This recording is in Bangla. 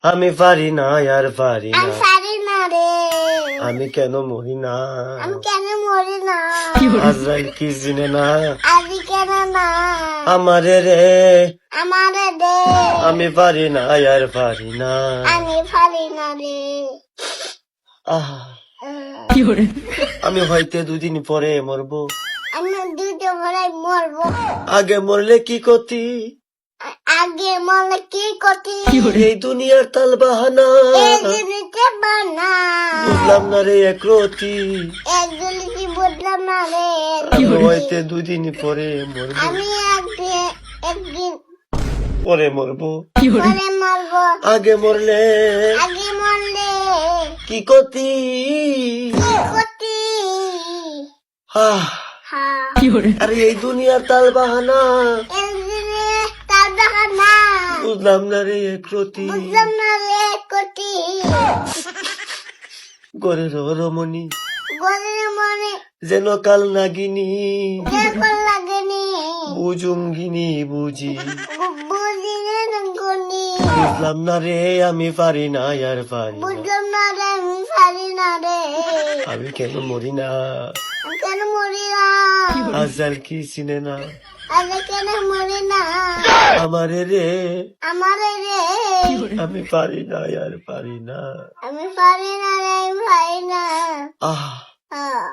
আমি পারি না আর পারি না, আমি পারি না রে, আমি কেন মরি না, আমি কেন মরি না, আজরাইল কি চিনে না আমি কেন না, আমারে রে, আমারে দে, আমি পারি না আর পারি না। আমি পারি না রে। আহ আমি হয়তো দুদিন পরে মরবো, আমি দুটো ভরাই মরবো, আগে মরলে কি ক্ষতি, আগে মরলে কি করতি, এই দুনিয়ার তাল বাহানা এই জিনিসে বানা, বুঝলাম না রে একরতি, এক জিনিসই বুঝলাম না রে। আমি হয়তো দুদিন পরে মরবো, আমি একদিন পরে মরবো, পরে মরবো, আগে মরলে আগে মরলে কি ক্ষতি। কি করতি, আহ হ্যাঁ আরে এই দুনিয়ার তাল বাহানা এই জিনিস তার দেখা না, বুঝলাম না রে একরতি, বুঝলাম না রে করতি, গরের রমণী গলে মনে যেন কাল নাগিনী, দেখল লাগেনি, বুঝুঙ্গিনী বুঝি, বুঝিনে গনি, বুঝলাম না রে আমি পারি না আর পারি না, বুঝলাম না রে আমি পারি না রে, আমি কেন মরি না, আমি কেন মরি না, আজকাল কি চিনে না আমি কেন মরি না, আমারে রে, আমারে রে, আমি পারি না আর পারি না। আমি পারি না রে, আমি পারি না। আহ হ্যাঁ